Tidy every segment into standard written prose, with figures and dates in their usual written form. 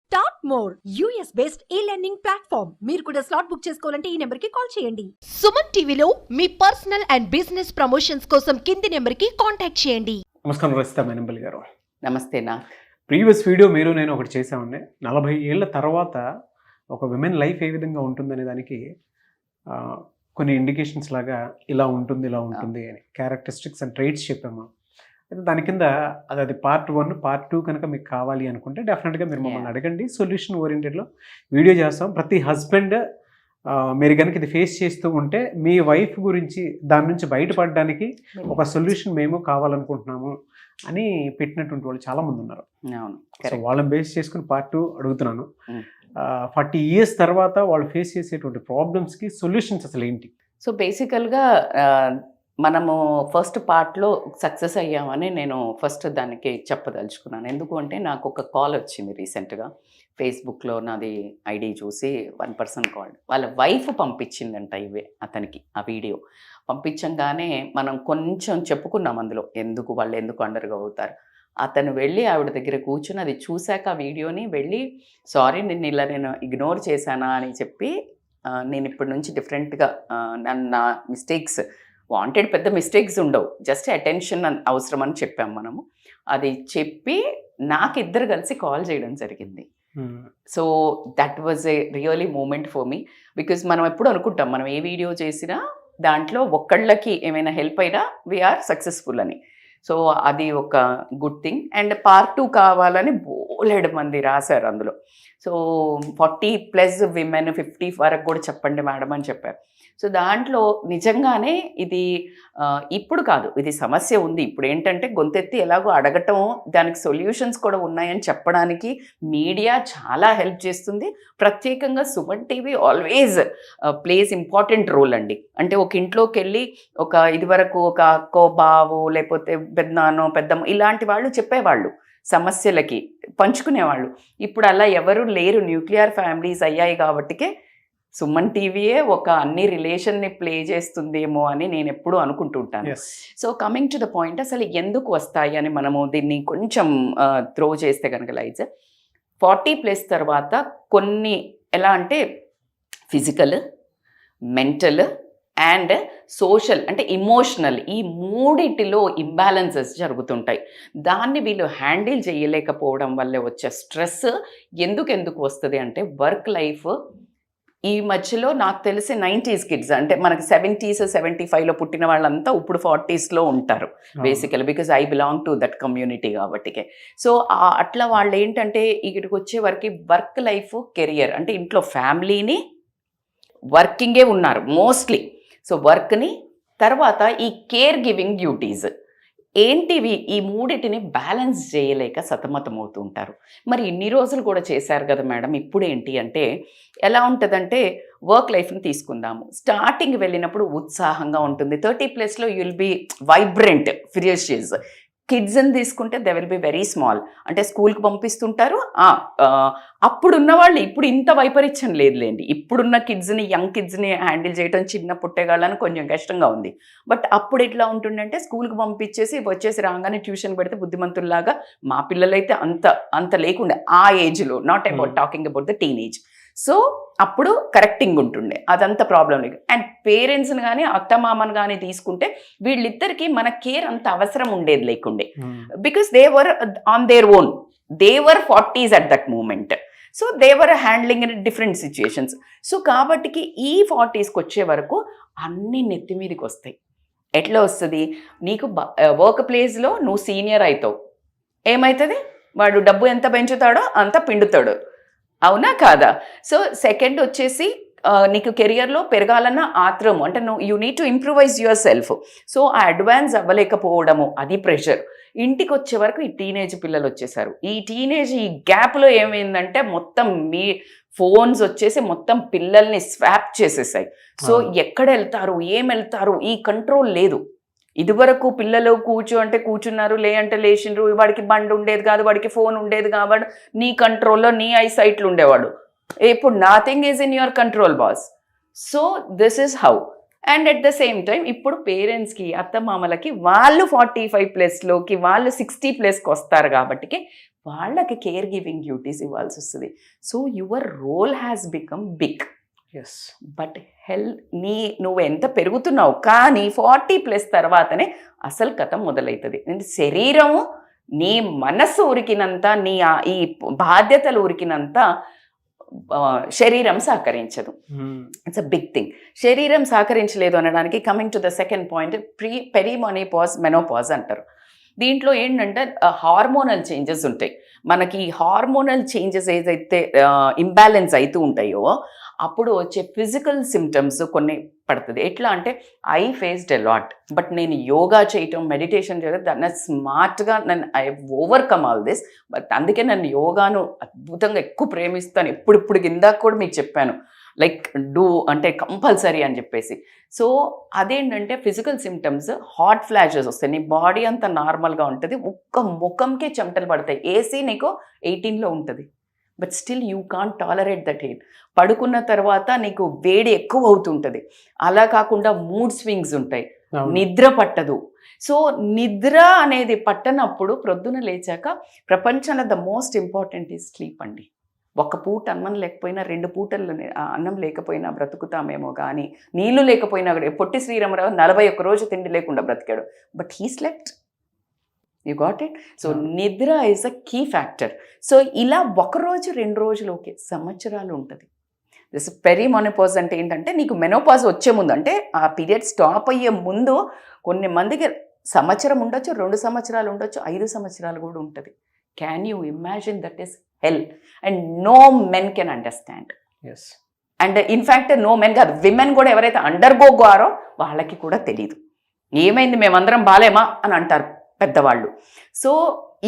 Start more US based e learning platform. మీరు కూడా slot book చేసుకోవాలంటే ఈ నెంబర్కి కాల్ చేయండి. సుమన్ టీవీలో మీ పర్సనల్ అండ్ బిజినెస్ ప్రమోషన్స్ కోసం కింది నెంబర్కి కాంటాక్ట్ చేయండి. నమస్కారం రచిత మేనంపల్లి గారు. నమస్తే. నా ప్రీవియస్ వీడియో మీరు నేను ఒకటి చేసామండి. 40 ఏళ్ల తర్వాత ఒక విమెన్ లైఫ్ ఏ విధంగా ఉంటుందనే దానికి కొన్ని ఇండికేషన్స్ లాగా ఇలా ఉంటుంది అని క్యారెక్టరిస్టిక్స్ అండ్ ట్రైట్స్ చెప్పాము. అయితే దాని కింద అది పార్ట్ 1 పార్ట్ 2 కనుక మీకు కావాలి అనుకుంటే డెఫినెట్గా మీరు మమ్మల్ని అడగండి. సొల్యూషన్ ఓరియంటెడ్లో వీడియో చేస్తాం. ప్రతి హస్బెండ్ మీరు కనుక ఇది ఫేస్ చేస్తూ ఉంటే మీ వైఫ్ గురించి దాని నుంచి బయటపడడానికి ఒక సొల్యూషన్ మేము కావాలనుకుంటున్నాము అని పెట్టినటువంటి వాళ్ళు చాలామంది ఉన్నారు. సో వాళ్ళని బేస్ చేసుకుని పార్ట్ 2 అడుగుతున్నాను. 40 years తర్వాత వాళ్ళు ఫేస్ చేసేటువంటి ప్రాబ్లమ్స్కి సొల్యూషన్స్ అసలు ఏంటి? సో బేసికల్గా మనము ఫస్ట్ పార్ట్లో సక్సెస్ అయ్యామని నేను ఫస్ట్ దానికి చెప్పదలుచుకున్నాను. ఎందుకు అంటే నాకు ఒక కాల్ వచ్చింది రీసెంట్గా. ఫేస్బుక్లో నాది ఐడి చూసి 1 person కాల్, వాళ్ళ వైఫ్ పంపించిందంట అతనికి ఆ వీడియో. పంపించంగానే మనం కొంచెం చెప్పుకున్నాం అందులో వాళ్ళు ఎందుకు అండర్గా అవుతారు. అతను వెళ్ళి ఆవిడ దగ్గర కూర్చుని అది చూశాక ఆ వీడియోని వెళ్ళి సారీ నేను ఇగ్నోర్ చేశానా అని చెప్పి నేను ఇప్పటి నుంచి డిఫరెంట్గా నా మిస్టేక్స్ వాంటెడ్ పెద్ద మిస్టేక్స్ ఉండవు, జస్ట్ అటెన్షన్ అవసరం అని చెప్పాము మనము. అది చెప్పి నాకు ఇద్దరు కలిసి కాల్ చేయడం జరిగింది. So that was a really moment for me. Because మనం ఎప్పుడు అనుకుంటాం మనం ఏ వీడియో చేసినా దాంట్లో ఒక్కళ్ళకి ఏమైనా హెల్ప్ అయినా వీఆర్ సక్సెస్ఫుల్ అని. సో అది ఒక గుడ్ థింగ్. అండ్ పార్ట్ 2 కావాలని బోలెడు మంది రాశారు అందులో. సో 40+ విమెన్ 50 వరకు కూడా చెప్పండి మేడం అని చెప్పారు. సో దాంట్లో నిజంగానే ఇది ఇప్పుడు కాదు, ఇది సమస్య ఉంది. ఇప్పుడు ఏంటంటే గొంతెత్తి ఎలాగో అడగటం, దానికి సొల్యూషన్స్ కూడా ఉన్నాయని చెప్పడానికి మీడియా చాలా హెల్ప్ చేస్తుంది. ప్రత్యేకంగా Suman TV always plays important role అండి. అంటే ఒక ఇంట్లోకి వెళ్ళి ఇదివరకు ఒక అక్కో బావో లేకపోతే పెద్దనానో పెద్దమ్మ ఇలాంటి వాళ్ళు చెప్పేవాళ్ళు, సమస్యలకి పంచుకునేవాళ్ళు. ఇప్పుడు అలా ఎవరు లేరు, న్యూక్లియర్ ఫ్యామిలీస్ అయ్యాయి కాబట్టికే సుమన్ టీవీయే ఒక అన్ని రిలేషన్ని ప్లే చేస్తుందేమో అని నేను ఎప్పుడూ అనుకుంటుంటాను. So coming to the point, అసలు ఎందుకు వస్తాయి అని మనము దీన్ని కొంచెం త్రో చేస్తే కనుక లైట్స్ 40+ తర్వాత కొన్ని ఎలా అంటే ఫిజికల్, మెంటల్ అండ్ సోషల్ అంటే ఇమోషనల్, ఈ మూడిటిలో ఇంబ్యాలెన్సెస్ జరుగుతుంటాయి. దాన్ని వీళ్ళు హ్యాండిల్ చేయలేకపోవడం వల్ల వచ్చే స్ట్రెస్ ఎందుకు వస్తుంది అంటే వర్క్ లైఫ్. ఈ మధ్యలో నాకు తెలిసి 90s కిడ్స్ అంటే మనకి 70s 75లో పుట్టిన వాళ్ళంతా ఇప్పుడు 40sలో ఉంటారు basically, because I belong to that community కాబట్టికే. సో అట్లా వాళ్ళు ఏంటంటే ఇక్కడికి వచ్చే వరకు వర్క్ లైఫ్, కెరియర్ అంటే ఇంట్లో ఫ్యామిలీని వర్కింగే ఉన్నారు మోస్ట్లీ. సో వర్క్ని తర్వాత ఈ కేర్ గివింగ్ డ్యూటీస్ ఏంటివి, ఈ మూడిటిని బ్యాలెన్స్ చేయలేక సతమతమవుతూ ఉంటారు. మరి ఇన్ని రోజులు కూడా చేశారు కదా మేడం, ఇప్పుడు ఏంటి అంటే ఎలా ఉంటుందంటే వర్క్ లైఫ్ని తీసుకుందాము. స్టార్టింగ్ వెళ్ళినప్పుడు ఉత్సాహంగా ఉంటుంది. 30+లో యూ విల్ బీ వైబ్రెంట్, ఫిరియషియస్. కిడ్స్ని తీసుకుంటే they will be very small, అంటే స్కూల్కి పంపిస్తుంటారు. అప్పుడున్న వాళ్ళు ఇప్పుడు ఇంత వైపరీత్యం లేదులేండి. ఇప్పుడున్న కిడ్స్ని, యంగ్ కిడ్స్ని హ్యాండిల్ చేయడం చిన్న పుట్టేగాళ్ళని కొంచెం కష్టంగా ఉంది. బట్ అప్పుడు ఎట్లా ఉంటుందంటే స్కూల్కి పంపించేసి వచ్చేసి రాగానే ట్యూషన్ పెడితే బుద్ధిమంతుల్లాగా, మా పిల్లలైతే అంత లేకుండే ఆ ఏజ్లో, not about talking about the teenage. So అప్పుడు కరెక్టింగ్ ఉంటుండే, అదంతా ప్రాబ్లం లేదు. అండ్ పేరెంట్స్ని కానీ అత్తమామని కానీ తీసుకుంటే వీళ్ళిద్దరికి మన కేర్ అంత అవసరం ఉండేది లేకుండే, because they were on their own, they were 40s at that moment. So they were handling in different situations. So కాబట్టికి ఈ 40sకి వచ్చే వరకు అన్ని నెత్తి మీదకి వస్తాయి. ఎట్లా వస్తుంది, నీకు వర్క్ ప్లేస్లో నువ్వు సీనియర్ అవుతావు, ఏమవుతుంది, వాడు డబ్బు ఎంత పెంచుతాడో అంత పిండుతాడు, అవునా కాదా? సో సెకండ్ వచ్చేసి నీకు కెరియర్లో పెరగాలన్న ఆత్రము, అంటే you need to improvise your self. So ఆ అడ్వాన్స్ అవ్వలేకపోవడము, అది ప్రెషర్. ఇంటికి వచ్చే వరకు ఈ టీనేజ్ పిల్లలు వచ్చేసారు. ఈ గ్యాప్లో ఏమైందంటే మొత్తం మీ ఫోన్స్ వచ్చేసి మొత్తం పిల్లల్ని స్వాప్ చేసేసాయి. సో ఎక్కడ వెళ్తారు, ఏం వెళ్తారు, ఈ కంట్రోల్ లేదు. ఇదివరకు పిల్లలు కూర్చున్నారు, అంటే లేచిండ్రు, వాడికి బండి ఉండేది కాదు, వాడికి ఫోన్ ఉండేది కాబట్టి నీ కంట్రోల్లో, నీ ఐసైట్లు ఉండేవాడు. ఇప్పుడు nothing is in your control boss. So this is how. And at the same time ఇప్పుడు పేరెంట్స్కి, అత్తమామలకి వాళ్ళు 45+లోకి, వాళ్ళు 60+కి వస్తారు కాబట్టి వాళ్ళకి కేర్ గివింగ్ డ్యూటీస్ ఇవ్వాల్సి వస్తుంది. So your role has become big. Yes. But నువ్వు ఎంత పెరుగుతున్నావు, కానీ 40+ తర్వాతనే అసలు కథ మొదలవుతుంది. శరీరము నీ మనస్సు ఉరికినంత, ఈ బాధ్యతలు ఉరికినంత శరీరం సహకరించదు. It's a big thing. శరీరం సహకరించలేదు అనడానికి coming to the second point, perimenopause, menopause అంటారు. దీంట్లో ఏంటంటే హార్మోనల్ చేంజెస్ ఉంటాయి. మనకి హార్మోనల్ చేంజెస్ ఏదైతే ఇంబ్యాలెన్స్ అవుతూ ఉంటాయో అప్పుడు వచ్చే ఫిజికల్ సిమ్టమ్స్ కొన్ని పడుతుంది. ఎట్లా అంటే I faced a lot, but నేను యోగా చేయటం, మెడిటేషన్ చేయడం దాన్ని స్మార్ట్గా I overcome all this. But అందుకే నన్ను యోగాను అద్భుతంగా ఎక్కువ ప్రేమిస్తాను. ఇప్పుడు ఇందాక కూడా మీకు చెప్పాను, లైక్ డూ అంటే కంపల్సరీ అని చెప్పేసి. సో అదేంటంటే ఫిజికల్ సిమ్టమ్స్, హాట్ ఫ్లాషెస్ వస్తాయి, నీ బాడీ అంతా నార్మల్గా ఉంటుంది, ఒక్క ముఖంకే చెమటలు పడతాయి. ఏసీ నీకు 18లో ఉంటుంది, but still you can't tolerate that heat. పడుకున్న తర్వాత నీకు వేడి ఎక్కువ అవుతుంటుంది. అలా కాకుండా మూడ్ స్వింగ్స్ ఉంటాయి, నిద్ర పట్టదు. సో నిద్ర అనేది పట్టనప్పుడు ప్రొద్దున లేచాక ప్రపంచంలో the most important is sleep అండి. ఒక పూట అన్నం లేకపోయినా, 2 పూటలు అన్నం లేకపోయినా బ్రతుకుతామేమో, కానీ నీళ్లు లేకపోయినా కూడా. పొట్టి శ్రీరామరావు 41 రోజు తిండి లేకుండా బ్రతికాడు, but he slept. You got it? So నిద్ర is a key factor. So ఇలా 1 రోజు 2 రోజులు ఓకే, సంవత్సరాలు ఉంటుంది. దిస్ పెరిమోనోపాజ్ అంటే ఏంటంటే నీకు మెనోపాజ్ వచ్చే ముందు, అంటే ఆ పీరియడ్ స్టాప్ అయ్యే ముందు కొన్ని మందికి సంవత్సరం ఉండొచ్చు, 2 సంవత్సరాలు ఉండొచ్చు, 5 సంవత్సరాలు కూడా ఉంటుంది. Can you imagine? That is hell. And no men can understand. Yes. And in fact no men కాదు, విమెన్ కూడా ఎవరైతే అండర్గోగారో వాళ్ళకి కూడా తెలియదు. ఏమైంది, మేమందరం బాలేమా అని అంటారు పెద్దవాళ్ళు. సో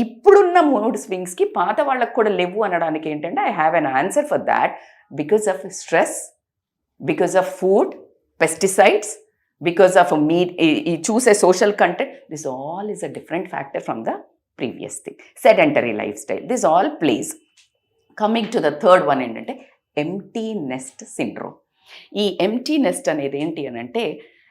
ఇప్పుడున్న మూడ్ స్వింగ్స్కి పాత వాళ్ళకి కూడా లేవు అనడానికి ఏంటంటే I have an answer for that. Because of stress, because of food, pesticides, because of meat, ఈ చూసే social content, this all is a different factor from the previous thing. Sedentary lifestyle, this all plays. Coming to the third one ఏంటంటే empty nest syndrome. ఈ empty nest అనేది ఏంటి అని అంటే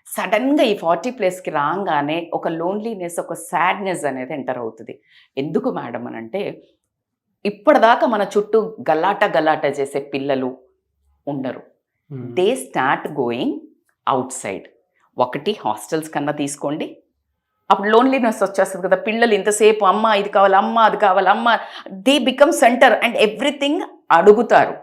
సడన్గా ఈ 40+కి రాగానే ఒక లోన్లీనెస్, ఒక సాడ్నెస్ అనేది ఎంటర్ అవుతుంది. ఎందుకు మేడం అని అంటే ఇప్పటిదాకా మన చుట్టూ గలాట చేసే పిల్లలు ఉండరు. They start going out side. ఒకటి హాస్టల్స్ కన్నా తీసుకోండి, అప్పుడు లోన్లీనెస్ వచ్చేస్తుంది కదా. పిల్లలు ఇంతసేపు అమ్మ ఇది కావాలి, అమ్మ అది కావాలి, అమ్మ, they become centre and everything అడుగుతారు.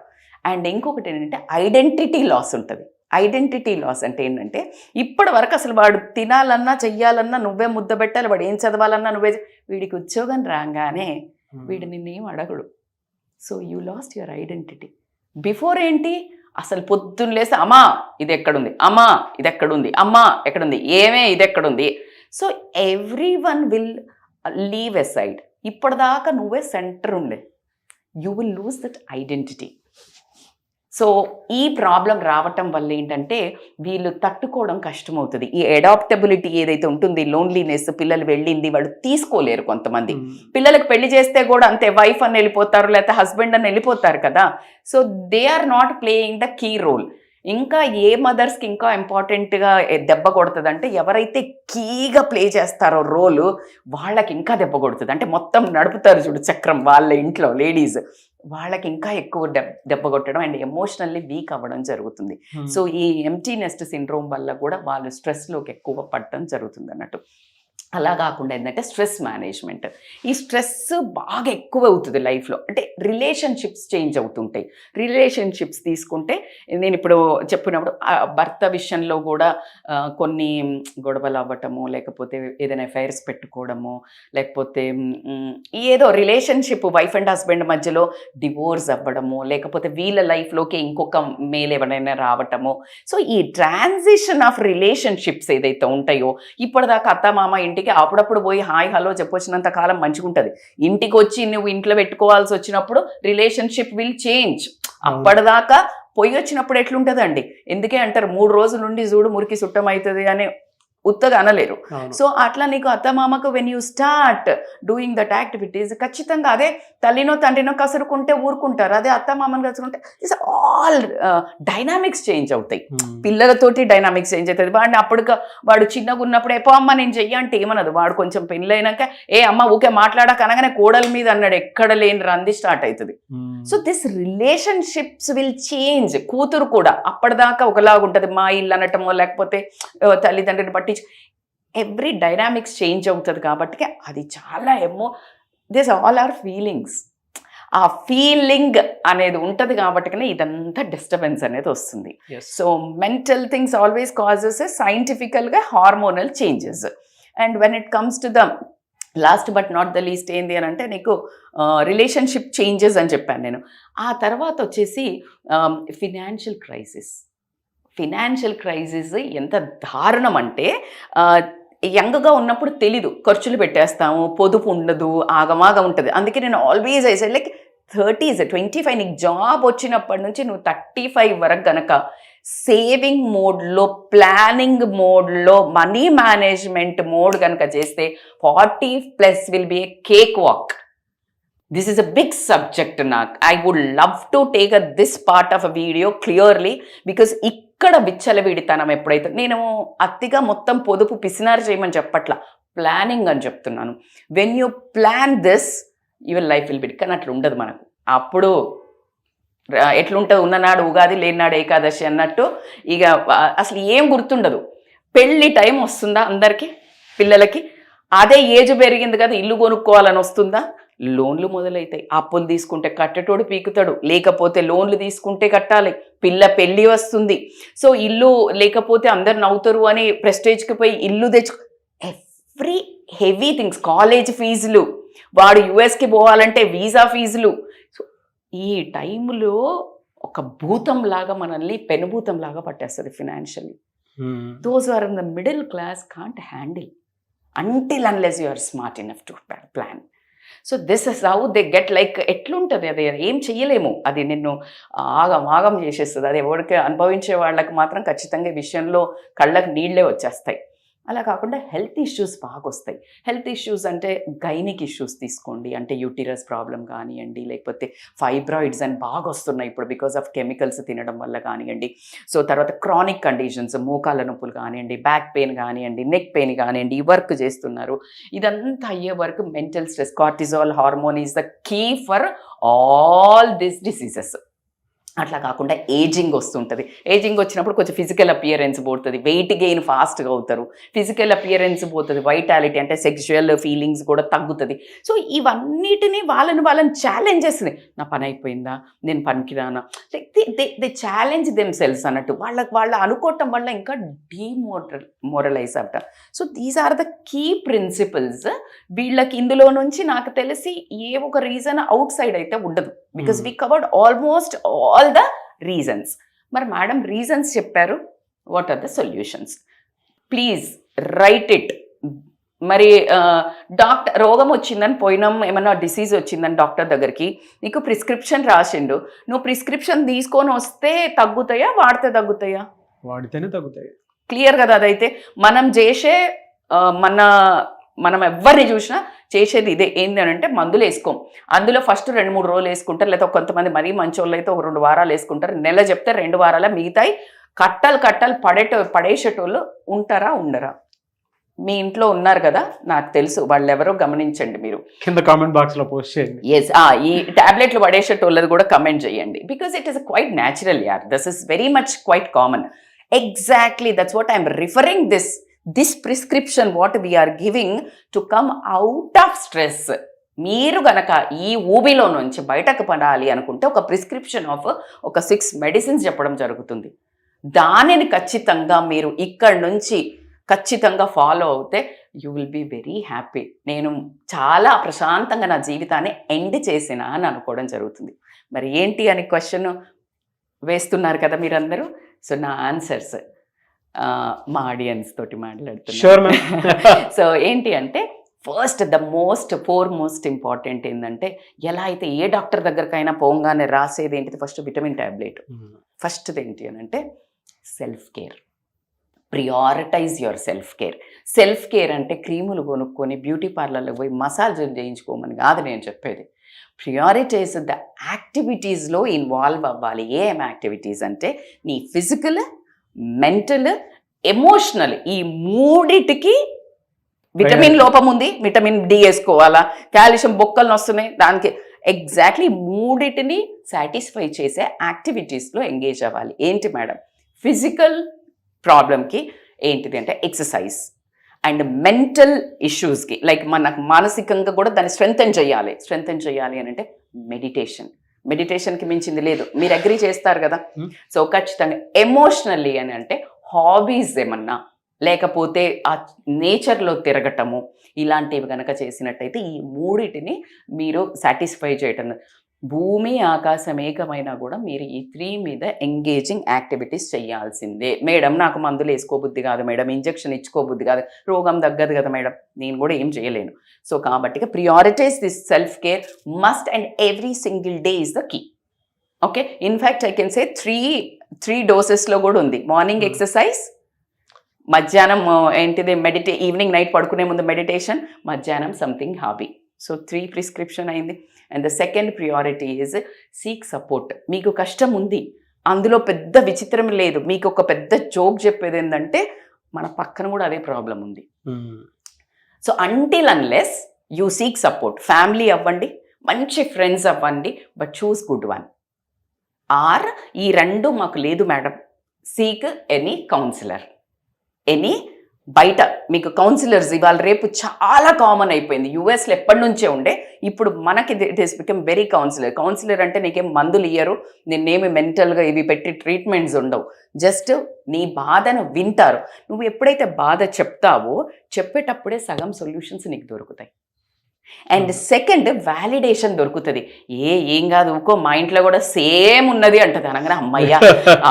అండ్ ఇంకొకటి ఏంటంటే ఐడెంటిటీ లాస్ ఉంటుంది. ఐడెంటిటీ లాస్ అంటే ఏంటంటే ఇప్పటి వరకు అసలు వాడు తినాలన్నా చెయ్యాలన్నా నువ్వే ముద్ద పెట్టాలి, వాడు ఏం చదవాలన్నా నువ్వే, వీడికి ఉద్యోగం రాగానే వీడు నిన్నేం అడగడు. So you lost your identity. Before ఏంటి, అసలు పొద్దున్న లేస్తే అమ్మా ఇది ఎక్కడుంది, అమ్మా ఇది ఎక్కడుంది, అమ్మా ఎక్కడుంది, ఏమే ఇది ఎక్కడుంది. So every one will leave a side. ఇప్పటిదాకా నువ్వే సెంటర్ ఉండే, you will lose that identity. So ఈ ప్రాబ్లం రావటం వల్ల ఏంటంటే వీళ్ళు తట్టుకోవడం కష్టమవుతుంది. ఈ అడాప్టబిలిటీ ఏదైతే ఉంటుంది, లోన్లీనెస్, పిల్లలు వెళ్ళింది వాళ్ళు తీసుకోలేరు. కొంతమంది పిల్లలకు పెళ్లి చేస్తే కూడా అంతే, వైఫ్ అని వెళ్ళిపోతారు, లేకపోతే హస్బెండ్ అని వెళ్ళిపోతారు కదా. So they are not playing the key role. ఇంకా ఏ మదర్స్కి ఇంకా ఇంపార్టెంట్గా దెబ్బ కొడుతుంది అంటే ఎవరైతే కీగా ప్లే చేస్తారో రోలు వాళ్ళకి ఇంకా దెబ్బ కొడుతుంది. అంటే మొత్తం నడుపుతారు చూడు చక్రం వాళ్ళ ఇంట్లో లేడీస్, వాళ్ళకి ఇంకా ఎక్కువ దెబ్బ కొట్టడం అండ్ ఎమోషనల్లీ వీక్ అవ్వడం జరుగుతుంది. సో ఈ ఎంప్టీ నెస్ట్ సిండ్రోమ్ వల్ల కూడా వాళ్ళు స్ట్రెస్లోకి ఎక్కువ పడటం జరుగుతుంది అన్నట్టు. అలా కాకుండా ఏంటంటే స్ట్రెస్ మేనేజ్మెంట్, ఈ స్ట్రెస్ బాగా ఎక్కువ అవుతుంది లైఫ్లో. అంటే రిలేషన్షిప్స్ చేంజ్ అవుతుంటాయి. రిలేషన్షిప్స్ తీసుకుంటే నేను ఇప్పుడు చెప్పినప్పుడు భర్త విషయంలో కూడా కొన్ని గొడవలు అవ్వటము, లేకపోతే ఏదైనా అఫైర్స్ పెట్టుకోవడము, లేకపోతే ఏదో రిలేషన్షిప్ వైఫ్ అండ్ హస్బెండ్ మధ్యలో డివోర్స్ అవ్వడము, లేకపోతే వీళ్ళ లైఫ్లోకి ఇంకొక మేల్ ఎవరైనా రావటము. సో ఈ ట్రాన్సిషన్ ఆఫ్ రిలేషన్షిప్స్ ఏదైతే ఉంటాయో, ఇప్పటిదాకా అత్తమామ ఇంటికి అప్పుడప్పుడు పోయి హాయ్ హలో చెప్పొచ్చినంత కాలం మంచిగా ఉంటుంది. ఇంటికి వచ్చి నువ్వు ఇంట్లో పెట్టుకోవాల్సి వచ్చినప్పుడు రిలేషన్షిప్ విల్ చేంజ్. అప్పటిదాకా పోయి వచ్చినప్పుడు ఎట్లుంటుందండి, ఎందుకే అంటారు 3 రోజుల నుండి చూడు మురికి సుట్టం అవుతుంది అని ఉత్తగా అనలేరు. అవును. సో అట్లా నీకు అత్తమామకు when you start doing that activities ఖచ్చితంగా అదే తల్లినో తండ్రినో కసురుకుంటే ఊరుకుంటారు, అదే అత్తమామని కసురుకుంటే ఇట్స్ ఆల్ డైనామిక్స్ చేంజ్ అవుతాయి. పిల్లలతోటి డైనామిక్స్ చేంజ్ అవుతుంది. వాడిని వాడు చిన్నగా ఉన్నప్పుడు ఎప్పో అమ్మ నేను చెయ్యి అంటే ఏమనదు. వాడు కొంచెం పెళ్ళైనాక ఏ అమ్మ ఊకే మాట్లాడక అనగానే కోడల మీద అన్నాడు ఎక్కడ లేని రంది స్టార్ట్ అవుతుంది. So this relationships will change. కూతురు కూడా అప్పటిదాకా ఒకలాగా ఉంటుంది, మా ఇల్లు అనటమో లేకపోతే తల్లిదండ్రుని పట్టించు, ఎవ్రీ డైనామిక్స్ చేంజ్ అవుతుంది. కాబట్టి అది చాలా దిస్ ఆల్ ఆర్ ఫీలింగ్స్. ఆ ఫీలింగ్ అనేది ఉంటుంది కాబట్టి ఇదంతా డిస్టర్బెన్స్ అనేది వస్తుంది. So mental things always causes సైంటిఫికల్గా hormonal changes. And when it comes to the last but not the least ఏంది అని అంటే నీకు రిలేషన్షిప్ చేంజెస్ అని చెప్పాను నేను. ఆ తర్వాత వచ్చేసి ఫినాన్షియల్ క్రైసిస్. ఫినాన్షియల్ క్రైసిస్ ఎంత దారుణం అంటే యంగ్గా ఉన్నప్పుడు తెలీదు, ఖర్చులు పెట్టేస్తాము, పొదుపు ఉండదు, ఆగమాగా ఉంటుంది. అందుకే నేను always I said like 30s 25 నీకు జాబ్ వచ్చినప్పటి నుంచి నువ్వు 35 వరకు గనక సేవింగ్ మోడ్లో, ప్లానింగ్ మోడ్లో, మనీ మేనేజ్మెంట్ మోడ్ కనుక చేస్తే 40+ will be a cakewalk. This is a big subject. I would love to take this part of a video clearly because ఇక్కడ విచ్చలవిడితనం ఎప్పుడైతే నేను అతిగా మొత్తం పొదుపు పిసినారు చేయమని చెప్పట్లా, ప్లానింగ్ అని చెప్తున్నాను. When you plan this your life will be. కానీ అట్లా ఉండదు మనకు. అప్పుడు ఎట్లుంటుంది, ఉన్ననాడు ఉగాది లేనినాడు ఏకాదశి అన్నట్టు ఇక అసలు ఏం గుర్తుండదు. పెళ్ళి టైం వస్తుందా అందరికీ, పిల్లలకి అదే ఏజ్ పెరిగింది కదా ఇల్లు కొనుక్కోవాలని వస్తుందా, లోన్లు మొదలవుతాయి. అప్పులు తీసుకుంటే కట్టేటోడు పీకుతాడు, లేకపోతే లోన్లు తీసుకుంటే కట్టాలి, పెళ్ళి వస్తుంది. సో ఇల్లు లేకపోతే అందరు నవ్వుతారు అని ప్రెస్టేజ్కి పోయి ఇల్లు ఎవ్రీ హెవీ థింగ్స్, కాలేజ్ ఫీజులు, వాడు యుఎస్కి పోవాలంటే వీసా ఫీజులు. సో ఈ టైంలో ఒక భూతంలాగా మనల్ని పెనుభూతంలాగా పట్టేస్తుంది financially. Those are in the middle class can't handle until unless you are smart enough to plan. So this is how they get like ఎట్లుంటుంది, అది ఏం చెయ్యలేము, అది నిన్ను ఆగం చేసేస్తుంది. అది ఎవరికి అనుభవించే వాళ్ళకి మాత్రం ఖచ్చితంగా ఈ విషయంలో కళ్ళకు నీళ్ళే వచ్చేస్తాయి. అలా కాకుండా హెల్త్ ఇష్యూస్ బాగా వస్తాయి. హెల్త్ ఇష్యూస్ అంటే గైనిక్ ఇష్యూస్ తీసుకోండి, అంటే యూటిరస్ ప్రాబ్లం కానివ్వండి, లేకపోతే ఫైబ్రాయిడ్స్ అని బాగా వస్తున్నాయి ఇప్పుడు బికాస్ ఆఫ్ కెమికల్స్ తినడం వల్ల కానివ్వండి. సో తర్వాత క్రానిక్ కండిషన్స్, మోకాళ్ళ నొప్పులు కానివ్వండి, బ్యాక్ పెయిన్ కానివ్వండి, నెక్ పెయిన్ కానివ్వండి, ఈ వర్క్ చేస్తున్నారు. ఇదంతా అయ్యే వరకు mental stress, cortisol hormone is the key for all this diseases. అట్లా కాకుండా ఏజింగ్ వస్తుంటుంది. ఏజింగ్ వచ్చినప్పుడు కొంచెం ఫిజికల్ అపియరెన్స్ పోతుంది, వెయిట్ గెయిన్ ఫాస్ట్గా అవుతారు, ఫిజికల్ అపియరెన్స్ పోతుంది, వైటాలిటీ అంటే సెక్షువల్ ఫీలింగ్స్ కూడా తగ్గుతుంది. సో ఇవన్నిటినీ వాళ్ళని ఛాలెంజ్ చేస్తుంది. నా పని అయిపోయిందా, నేను పనికిరానా, దే ఛాలెంజ్ దెమ్ సెల్స్ అన్నట్టు. వాళ్ళు అనుకోవటం వల్ల ఇంకా మోరలైజ్ అవుతారు. So these are the key principles. వీళ్ళకి ఇందులో నుంచి నాకు తెలిసి ఏ ఒక రీజన్ అవుట్ సైడ్ అయితే ఉండదు, because we covered almost all the reasons. మరి మేడం రీజన్స్ చెప్పారు, what are the solutions? Please write it. మరి డాక్టర్ రోగం వచ్చిందని పోయినాం, ఏమన్నా డిసీజ్ వచ్చిందని డాక్టర్ దగ్గరికి, నీకు ప్రిస్క్రిప్షన్ రాసిండు, నువ్వు ప్రిస్క్రిప్షన్ తీసుకొని వస్తే తగ్గుతాయా, వాడితే తగ్గుతాయా? వాడితేనే తగ్గుతాయి. క్లియర్ కదా. అదైతే మనం చేసే మనం ఎవరిని చూసినా చేసేది ఇదే. ఏంటి అని అంటే మందులు వేసుకోం, అందులో ఫస్ట్ 2-3 రోజులు వేసుకుంటారు, లేదా కొంతమంది మరీ మంచి వాళ్ళు అయితే 1-2 వారాలు వేసుకుంటారు, నెల చెప్తే 2 వారాల మిగతాయి కట్టలు పడేసేటోళ్ళు ఉంటారా ఉండరా? మీ ఇంట్లో ఉన్నారు కదా, నాకు తెలుసు, వాళ్ళు ఎవరో గమనించండి, మీరు కింద కామెంట్ బాక్స్ లో పోస్ట్ చేయండి. ఎస్, ఈ టాబ్లెట్లు పడేసేటోళ్ళది కూడా కమెంట్ చేయండి, because it is quite natural యార్. This is very much quite common. Exactly that's what I'm referring this prescription what we are giving to come out of stress. మీరు గనక ఈ ఊబిలో నుంచి బయటకు పడాలి అనుకుంటే ఒక ప్రిస్క్రిప్షన్ ఆఫ్ ఒక 6 మెడిసిన్స్ చెప్పడం జరుగుతుంది. దానిని ఖచ్చితంగా మీరు ఇక్కడి నుంచి ఖచ్చితంగా ఫాలో అవుతే you will be very happy. నేను చాలా ప్రశాంతంగా నా జీవితాన్ని ఎండ్ చేసిన అని అనుకోవడం జరుగుతుంది. మరి ఏంటి అని క్వశ్చన్ వేస్తున్నారు కదా మీరందరూ. సో నా ఆన్సర్స్ మా ఆడియన్స్ తోటి మాట్లాడుతున్నాను. సో ఏంటి అంటే ఫస్ట్ ఫోర్మోస్ట్ ఇంపార్టెంట్ ఏంటంటే, ఎలా అయితే ఏ డాక్టర్ దగ్గరకైనా పోగానే రాసేది ఏంటిది, ఫస్ట్ విటమిన్ ట్యాబ్లెట్. ఫస్ట్ది ఏంటి అని అంటే self care. Prioritise your self care. Self care అంటే క్రీములు కొనుక్కొని బ్యూటీ పార్లర్లో పోయి మసాజులు చేయించుకోమని కాదు నేను చెప్పేది. ప్రియారిటైజ్ ద యాక్టివిటీస్లో ఇన్వాల్వ్ అవ్వాలి. ఏం యాక్టివిటీస్ అంటే నీ ఫిజికల్, మెంటల్, ఎమోషనల్, ఈ మూడిటికి విటమిన్ లోపం ఉంది, విటమిన్ డి వేసుకోవాలా, కాల్షియం బొక్కలు వస్తున్నాయి, దానికి ఎగ్జాక్ట్లీ మూడిటిని సాటిస్ఫై చేసే యాక్టివిటీస్లో ఎంగేజ్ అవ్వాలి. ఏంటి మేడం? ఫిజికల్ ప్రాబ్లంకి ఏంటిది అంటే ఎక్సర్సైజ్, అండ్ మెంటల్ ఇష్యూస్కి లైక్ మనకు మానసికంగా కూడా దాన్ని స్ట్రెంగ్తెన్ చేయాలి అని అంటే మెడిటేషన్కి మించింది లేదు. మీరు అగ్రీ చేస్తారు కదా? సో ఖచ్చితంగా ఎమోషనల్లీ అని అంటే హాబీస్ ఏమన్నా, లేకపోతే ఆ నేచర్లో తిరగటము, ఇలాంటివి కనుక చేసినట్టయితే ఈ మూడిటిని మీరు సాటిస్ఫై చేయటం. భూమి ఆకాశం ఏకమైనా కూడా మీరు ఈ 3 మీద ఎంగేజింగ్ యాక్టివిటీస్ చేయాల్సిందే. మేడం నాకు మందులు వేసుకోబుద్ధి కాదు మేడం, ఇంజెక్షన్ ఇచ్చుకోబుద్ధి కాదు, రోగం తగ్గదు కదా మేడం, నేను కూడా ఏం చేయలేను. సో కాబట్టి prioritise this self care must and every single day is the key. Okay, in fact I can say 3 డోసెస్లో కూడా ఉంది. మార్నింగ్ ఎక్సర్సైజ్, మధ్యాహ్నం ఏంటిది ఈవినింగ్ నైట్ పడుకునే ముందు మెడిటేషన్, మధ్యాహ్నం సంథింగ్ హాబీ. సో 3 ప్రిస్క్రిప్షన్ అయింది. And the second priority is seek support. మీకు కష్టం ఉంది, అందులో పెద్ద విచిత్రం లేదు. మీకు ఒక పెద్ద జోక్ చెప్పేది ఏంటంటే మన పక్కన కూడా అదే ప్రాబ్లం ఉంది. So until unless you seek support, family అవ్వండి, మంచి ఫ్రెండ్స్ అవ్వండి, but choose good one. Or ఈ 2 మాకు లేదు మేడం, సీక్ ఎనీ కౌన్సిలర్. బయట మీకు కౌన్సిలర్స్ ఇవాళ రేపు చాలా కామన్ అయిపోయింది. యూఎస్లో ఎప్పటి నుంచే ఉండే, ఇప్పుడు మనకి it is become very counsellor అంటే నీకేం మందులు ఇయ్యరు, నిన్నేమి మెంటల్గా ఇవి పెట్టి ట్రీట్మెంట్స్ ఉండవు, జస్ట్ నీ బాధను వింటారు. నువ్వు ఎప్పుడైతే బాధ చెప్తావో చెప్పేటప్పుడే సగం సొల్యూషన్స్ నీకు దొరుకుతాయి. అండ్ సెకండ్ వ్యాలిడేషన్ దొరుకుతుంది. ఏం కాదు ఊకో, మా ఇంట్లో కూడా సేమ్ ఉన్నది అంటది అనగానే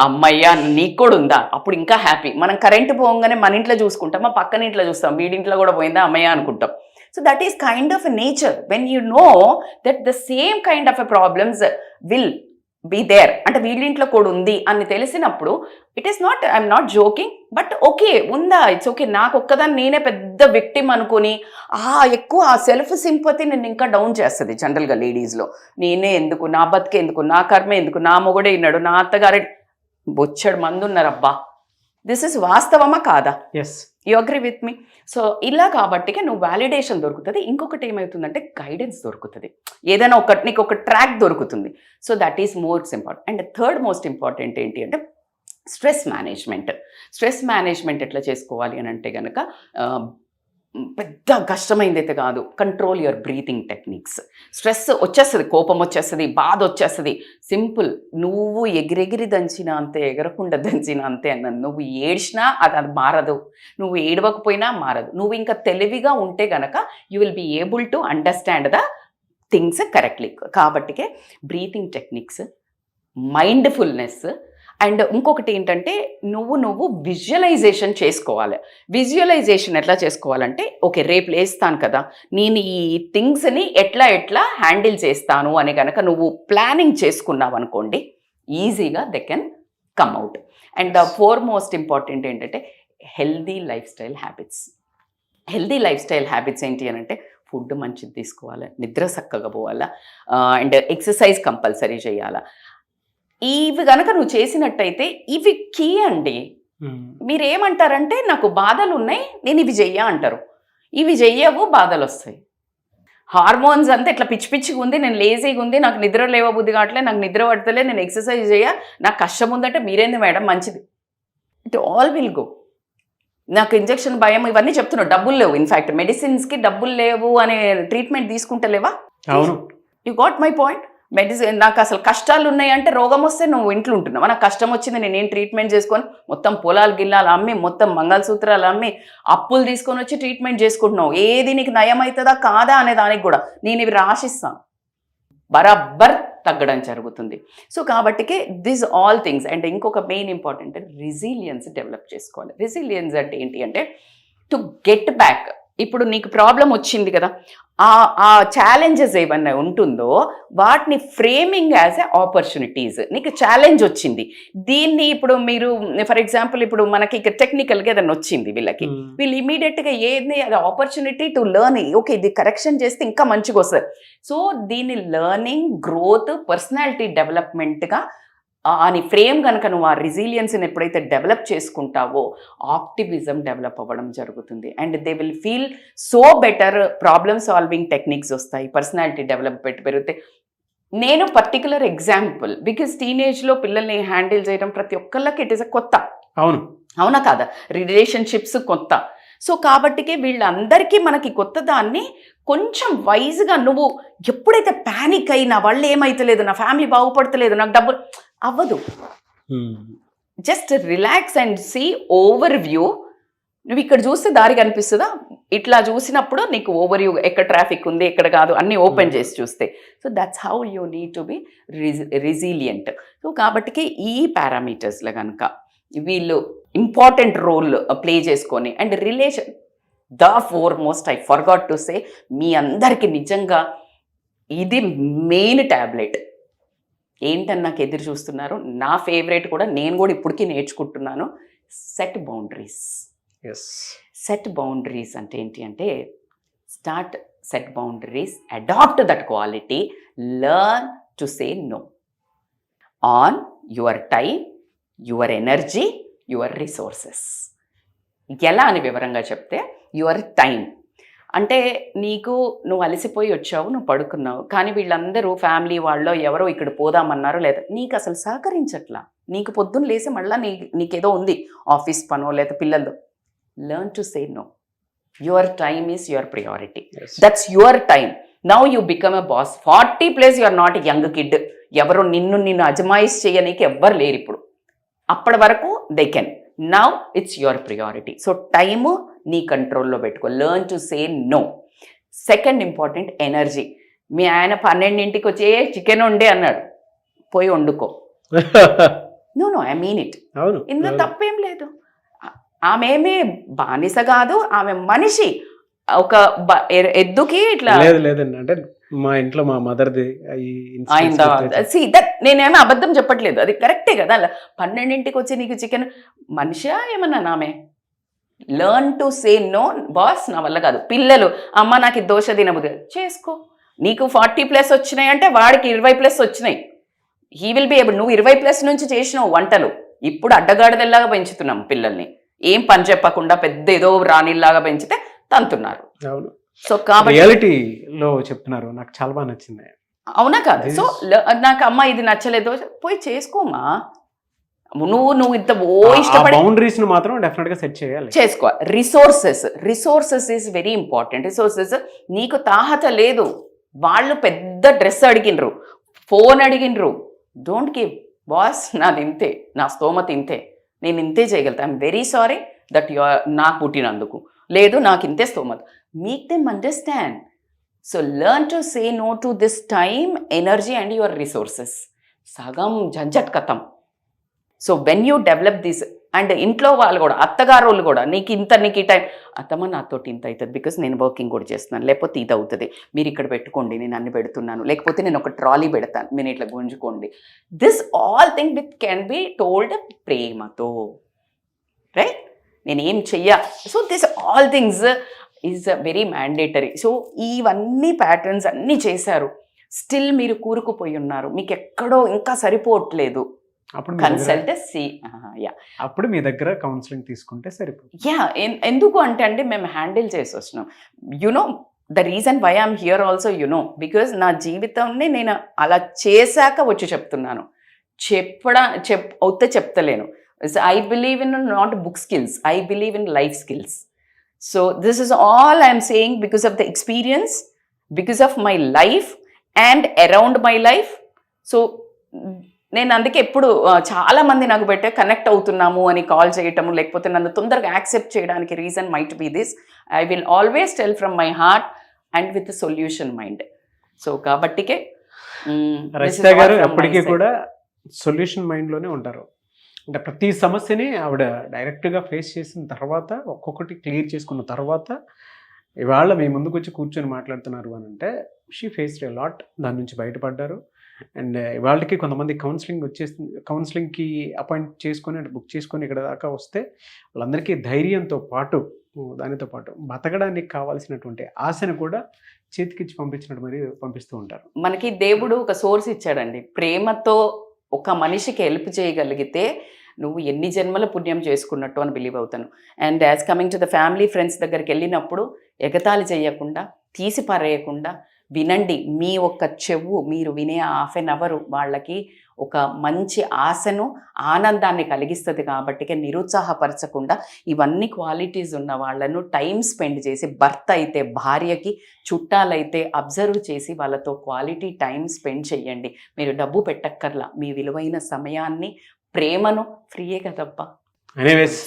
అమ్మయ్యా నీకు కూడా ఉందా, అప్పుడు ఇంకా హ్యాపీ. మనం కరెంటు పోగానే మన ఇంట్లో చూసుకుంటాం, మా పక్కన ఇంట్లో చూస్తాం, వీడింట్లో కూడా పోయిందా అమ్మయ్య అనుకుంటాం. So that is kind of a nature. When you know that the same kind of a problems will be there, అంటే వీళ్ళింట్లో కూడా ఉంది అని తెలిసినప్పుడు it is not, I'm not joking, but okay ఉందా, ఇట్స్ ఓకే. నాకు ఒక్కదాన్ని నేనే పెద్ద విక్టిమ్ అనుకుని ఎక్కువ ఆ సెల్ఫ్ సింపతి నేను ఇంకా డౌన్ చేస్తుంది జనరల్గా లేడీస్లో. నేనే ఎందుకు, నా బతికే ఎందుకు, నా కర్మే ఎందుకు, నా మొగుడే ఇన్నాడు, నా అత్తగారే బొచ్చడు మంది ఉన్నారు. అబ్బా, దిస్ ఇస్ వాస్తవమా కాదా? You agree with me? So ఇలా కాబట్టి నువ్వు వ్యాలిడేషన్ దొరుకుతుంది. ఇంకొకటి ఏమవుతుందంటే గైడెన్స్ దొరుకుతుంది, ఏదైనా నీకు ఒక ట్రాక్ దొరుకుతుంది. So that is most important. And third most important ఏంటి అంటే స్ట్రెస్ మేనేజ్మెంట్ ఎట్లా చేసుకోవాలి అని అంటే కనుక పెద్ద కష్టమైంది అయితే కాదు, control your breathing techniques. Stress వచ్చేస్తుంది, కోపం వచ్చేస్తుంది, బాధ వచ్చేస్తుంది, సింపుల్. నువ్వు ఎగిరెగిరి దంచినా అంతే, ఎగరకుండా దంచినా అంతే అన్నాను. నువ్వు ఏడ్చినా అది మారదు, నువ్వు ఏడవకపోయినా మారదు. నువ్వు ఇంకా తెలివిగా ఉంటే కనుక you will be able to understand the things correctly. కాబట్టికే బ్రీతింగ్ టెక్నిక్స్, మైండ్ఫుల్నెస్, అండ్ ఇంకొకటి ఏంటంటే నువ్వు విజువలైజేషన్ చేసుకోవాలి. విజువలైజేషన్ ఎట్లా చేసుకోవాలంటే ఓకే రేపు లేస్తాను కదా, నేను ఈ థింగ్స్ని ఎట్లా హ్యాండిల్ చేస్తాను అని కనుక నువ్వు ప్లానింగ్ చేసుకున్నావు అనుకోండి, ఈజీగా they can come out. And the most important ఏంటంటే హెల్దీ లైఫ్ స్టైల్ హ్యాబిట్స్ ఏంటి అని అంటే ఫుడ్ మంచిది తీసుకోవాలి, నిద్ర చక్కగా పోవాలా, అండ్ ఎక్సర్సైజ్ కంపల్సరీ చేయాలా. ఇవి కనుక నువ్వు చేసినట్టయితే ఇవి కీ అండి. మీరేమంటారంటే నాకు బాధలు ఉన్నాయి నేను ఇవి చెయ్య అంటారు, ఇవి చెయ్యవు బాధలు వస్తాయి. హార్మోన్స్ అంతా ఇట్లా పిచ్చిగా ఉంది, నేను లేజీగా ఉంది, నాకు నిద్ర లేవబుద్ధి కావట్లే, నాకు నిద్ర పడతలే, నేను ఎక్సర్సైజ్ చేయ, నాకు కష్టం ఉందంటే మీరేంది మేడం మంచిది, ఇట్ ఆల్ విల్ గో. నాకు ఇంజెక్షన్ భయం ఇవన్నీ చెప్తున్నావు, డబ్బులు లేవు, ఇన్ఫ్యాక్ట్ మెడిసిన్స్కి డబ్బులు లేవు అనే ట్రీట్మెంట్ తీసుకుంటలేవా? You got my point. Medicine నాకు అసలు కష్టాలు ఉన్నాయంటే రోగం వస్తే నువ్వు ఇంట్లో ఉంటున్నావు, నాకు కష్టం వచ్చింది నేనేం ట్రీట్మెంట్ చేసుకొని మొత్తం పొలాలు గిల్లాలు అమ్మి మొత్తం మంగళసూత్రాలు అమ్మి అప్పులు తీసుకొని వచ్చి ట్రీట్మెంట్ చేసుకుంటున్నావు. ఏది నీకు నయం అవుతుందా కాదా అనే దానికి కూడా నేను ఇవి రాసిస్తాను, బరాబర్ తగ్గడం జరుగుతుంది. సో కాబట్టికే దిస్ ఆల్ థింగ్స్. అండ్ ఇంకొక మెయిన్ ఇంపార్టెంట్ రెసిలియన్స్ డెవలప్ చేసుకోవాలి. రెసిలియన్స్ అంటే ఏంటి అంటే టు గెట్ బ్యాక్. ఇప్పుడు నీకు ప్రాబ్లం వచ్చింది కదా, ఆ ఛాలెంజెస్ ఏమన్నా ఉంటుందో వాటిని ఫ్రేమింగ్ యాజ్ ఎ ఆపర్చునిటీస్. నీకు ఛాలెంజ్ వచ్చింది, దీన్ని ఇప్పుడు మీరు ఫర్ ఎగ్జాంపుల్ ఇప్పుడు మనకి ఇక టెక్నికల్గా ఏదైనా వచ్చింది వీళ్ళకి, వీళ్ళు ఇమీడియట్గా ఏది అది ఆపర్చునిటీ టు లెర్న్, ఓకే ఇది కరెక్షన్ చేస్తే ఇంకా మంచిగా వస్తుంది. సో దీన్ని లెర్నింగ్, గ్రోత్, పర్సనాలిటీ డెవలప్మెంట్గా అని ఫ్రేమ్ కనుక నువ్వు ఆ రెసిలియన్స్ని ఎప్పుడైతే డెవలప్ చేసుకుంటావో ఆప్టిమిజం డెవలప్ అవ్వడం జరుగుతుంది. And they will feel so better, problem solving techniques వస్తాయి, పర్సనాలిటీ డెవలప్మెంట్ పెరిగితే. నేను పర్టికులర్ ఎగ్జాంపుల్, బికాస్ టీనేజ్లో పిల్లల్ని హ్యాండిల్ చేయడం ప్రతి ఒక్కళ్ళకి ఇట్ ఈస్ అ కొత్త. అవునా కాదా? రిలేషన్షిప్స్ కొత్త. సో కాబట్టికే వీళ్ళందరికీ మనకి కొత్త దాన్ని కొంచెం వైజ్గా నువ్వు ఎప్పుడైతే ప్యానిక్ అయి నా వాళ్ళు ఏమైతలేదు, నా ఫ్యామిలీ బాగుపడతలేదు, నాకు డబ్బులు అవ్వదు. Just relax and see overview. నువ్వు ఇక్కడ చూస్తే దారి కనిపిస్తుందా, ఇట్లా చూసినప్పుడు నీకు ఓవర్ వ్యూ ఎక్కడ ట్రాఫిక్ ఉంది ఎక్కడ కాదు అన్నీ ఓపెన్ చేసి చూస్తే. So that's how you need to be resilient. So కాబట్టికి ఈ పారామీటర్స్లో కనుక వీళ్ళు ఇంపార్టెంట్ రోల్ ప్లే చేసుకొని, and relation the foremost, I forgot to say, మీ అందరికీ నిజంగా ఇది మెయిన్ ట్యాబ్లెట్. ఏంటని నాకు ఎదురు చూస్తున్నారు, నా ఫేవరెట్ కూడా, నేను కూడా ఇప్పటికీ నేర్చుకుంటున్నాను. Set boundaries. సెట్ బౌండరీస్ అంటే ఏంటి అంటే, start set boundaries, adopt that quality, learn to say no on your time, your energy, your resources. ఎలా అని వివరంగా చెప్తే, యువర్ టైం అంటే నీకు నువ్వు అలసిపోయి వచ్చావు, నువ్వు పడుకున్నావు, కానీ వీళ్ళందరూ ఫ్యామిలీ వాళ్ళు ఎవరో ఇక్కడ పోదామన్నారు, లేదా నీకు అసలు సహకరించట్లా, నీకు పొద్దున్న లేసి మళ్ళీ నీకేదో ఉంది ఆఫీస్ పనో లేదా పిల్లలు. Learn to say no. Your time is your priority. That's your time. Now you become a boss. 40+ you are not a young kid. ఎవరు నిన్ను అజమాయిష్ చేయనీకి ఎవ్వరు లేరు ఇప్పుడు. అప్పటి వరకు they can. Now it's your priority. So time నీ కంట్రోల్లో పెట్టుకో. Learn to say no. Second important, energy. మీ ఆయన 12ంటికి వచ్చి చికెన్ వండే అన్నాడు, పోయి వండుకో. No I mean it. ఇందులో తప్పేం లేదు. ఆమె ఏమీ బానిస కాదు, ఆమె మనిషి. ఒక ఎద్దుకి ఇట్లా లేదండి, అంటే మా ఇంట్లో మా మదర్ది నేనేమో అబద్ధం చెప్పట్లేదు, అది కరెక్టే కదా. 12ంటికి వచ్చి నీకు చికెన్, మనిషా ఏమన్నా నామే. Learn to say no. Boss నా వల్ల కాదు. పిల్లలు, అమ్మ నాకు దోశ తినబుద్ది, చేసుకో. నీకు 40+ వచ్చినాయి అంటే వాడికి 20+ వచ్చినాయి. He will be able. నువ్వు 20+ నుంచి చేసినావు వంటలు, ఇప్పుడు అడ్డగాడిదల్లాగా పెంచుతున్నాం పిల్లల్ని. ఏం పని చెప్పకుండా పెద్ద ఏదో రాణిల్లాగా పెంచితే తంతున్నారు. సో కాబట్టి రియాలిటీలో చెప్తున్నారు, నాకు చాలా బాగా నచ్చింది. అవునా కాదు? సో నాకు అమ్మ ఇది నచ్చలేదు, పోయి చేసుకోమా. నువ్వు ఇంత ఇష్టపడి బౌండరీస్ ను మాత్రం డెఫినెట్ గా సెట్ చేయాలి, చేసుకో. Resources is very important. Resources నీకు తాహత లేదు, వాళ్ళు పెద్ద డ్రెస్ అడిగినరు, ఫోన్ అడిగినరు, డోంట్ గివ్. బాస్ నాది ఇంతే, నా స్తోమత ఇంతే, నేను ఇంతే చేయగలుగుతా. I'm very sorry that you are నాకు పుట్టినందుకు, లేదు నాకు ఇంతే స్తోమత. Make them understand. So learn to say no to this time, energy and your resources. సగం జంజట్ కథం. So when you develop this, and ఇంట్లో వాళ్ళు కూడా, అత్తగారు వాళ్ళు కూడా, నీకు ఈ టైం, అత్తమ్మ నాతోటి ఇంత అవుతుంది బికాస్ నేను వర్కింగ్ కూడా చేస్తున్నాను, లేకపోతే ఇది అవుతుంది, మీరు ఇక్కడ పెట్టుకోండి, నేను అన్ని పెడుతున్నాను, లేకపోతే నేను ఒక ట్రాలీ పెడతాను, మీరు ఇట్లా గుంజుకోండి. This all thing with can be told ప్రేమతో, రైట్? నేను ఏం చెయ్య. So this all things is very mandatory. So ఇవన్నీ ప్యాటర్న్స్ అన్నీ చేశారు, స్టిల్ మీరు కూరుకుపోయి ఉన్నారు, మీకు ఎక్కడో ఇంకా సరిపోవట్లేదు, అప్పుడు మీ దగ్గర కౌన్సిలింగ్ తీసుకుంటే సరిపోతుంది. ఎందుకు అంటే మేము హ్యాండిల్ చేసి వస్తున్నాం. You know the reason why I'm here also, because నా జీవితాన్ని నేను అలా చేశాక వచ్చి చెప్తున్నాను. అవుతే చెప్తలేను. I believe in not book skills, I believe in life skills. So this is all I'm saying because of the experience, because of my life and around my life. So నేను అందుకే ఎప్పుడు చాలా మంది నాకు పెట్టే కనెక్ట్ అవుతున్నాము అని call చేయటము, లేకపోతే నన్ను తొందరగా యాక్సెప్ట్ చేయడానికి reason might be this. I will always tell from my heart and with solution mind. So కాబట్టికే రచిత గారు ఎప్పటికీ కూడా సొల్యూషన్ మైండ్లోనే ఉంటారు. అంటే ప్రతి సమస్యని ఆవిడ డైరెక్ట్గా ఫేస్ చేసిన తర్వాత, ఒక్కొక్కటి క్లియర్ చేసుకున్న తర్వాత ఇవాళ మీ ముందుకు వచ్చి కూర్చొని మాట్లాడుతున్నారు అని అంటే షీ ఫేస్డ్ ఎ లాట్, దాని నుంచి బయటపడ్డారు. అండ్ వాళ్ళకి కొంతమంది కౌన్సిలింగ్కి అపాయింట్ చేసుకొని అంటే బుక్ చేసుకొని ఇక్కడ దాకా వస్తే వాళ్ళందరికీ ధైర్యంతో పాటు దానితో పాటు బతకడానికి కావాల్సినటువంటి ఆశను కూడా చేతికిచ్చి పంపించినట్టు మరి పంపిస్తూ ఉంటారు. మనకి దేవుడు ఒక సోర్స్ ఇచ్చాడండి. ప్రేమతో ఒక మనిషికి హెల్ప్ చేయగలిగితే నువ్వు ఎన్ని జన్మల పుణ్యం చేసుకున్నట్టు అని బిలీవ్ అవుతాను. And as coming to the family friends దగ్గరికి వెళ్ళినప్పుడు ఎగతాళి చేయకుండా, తీసి పారేయకుండా వినండి. మీ ఒక్క చెవు మీరు వినే హాఫ్ ఎన్ అవర్ వాళ్ళకి ఒక మంచి ఆశను, ఆనందాన్ని కలిగిస్తుంది. కాబట్టి నిరుత్సాహపరచకుండా ఇవన్నీ క్వాలిటీస్ ఉన్న వాళ్ళను టైం స్పెండ్ చేసి, భర్త అయితే భార్యకి, చుట్టాలైతే అబ్జర్వ్ చేసి వాళ్ళతో క్వాలిటీ టైం స్పెండ్ చేయండి. మీరు డబ్బు పెట్టక్కర్లా, మీ విలువైన సమయాన్ని, ప్రేమను ఫ్రీయే కదబ్బా. Anyways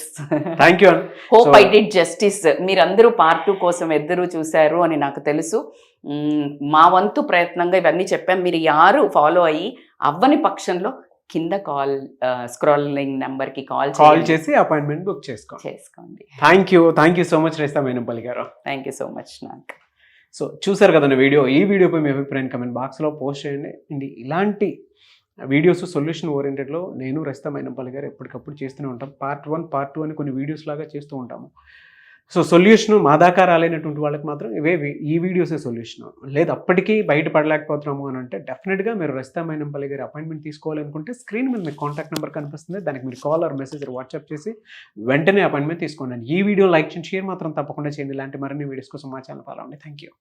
thank you. Hope I did justice. మీరందరూ పార్ట్ 2 కోసం ఎదురు చూశారు అని నాకు తెలుసు. మా వంతు ప్రయత్నంగా ఇవన్నీ చెప్పాం. మీరు యారు ఫాలో అయ్యి అవ్వని పక్షంలో కింద స్క్రాలింగ్ నెంబర్కి కాల్ చేసి అపాయింట్మెంట్ బుక్ చేసుకోండి. థ్యాంక్ యూ సో మచ్ రేస్తా Mynampally garu. Thank you so much. నాకు సో చూసారు కదండి వీడియో. ఈ వీడియోపై మీ అభిప్రాయం కమెంట్ బాక్స్లో పోస్ట్ చేయండి. అండ్ ఇలాంటి వీడియోస్ సొల్యూషన్ ఓరియంటెడ్లో నేను రస్తా మైనంపల్లి గారు ఎప్పటికప్పుడు చేస్తూనే ఉంటాం. పార్ట్ 1 పార్ట్ 2 అని కొన్ని వీడియోస్ లాగా చేస్తూ ఉంటాము. సో సొల్యూషన్ మా దాకా రాలేనటువంటి వాళ్ళకి మాత్రం ఈ వీడియోసే సొల్యూషన్. లేదు అప్పటికీ బయటపడలేకపోతున్నాము అని అంటే డెఫినెట్గా మీరు రస్తా మైనంపల్లి గారి అపాయింట్మెంట్ తీసుకోవాలనుకుంటే స్క్రీన్ మీద మీకు కాంటాక్ట్ నెంబర్ కనిపిస్తుంది. దానికి మీరు కాల్ ఆర్ మెసేజ్ వాట్సాప్ చేసి వెంటనే అపాయింట్మెంట్ తీసుకోండి. ఈ వీడియో లైక్ చేయండి, షేర్ మాత్రం తప్పకుండా చేయండి. ఇలాంటి మరిన్ని వీడియోస్ కోసం మా ఛానల్ ఫాలో అవ్వండి. Thank you.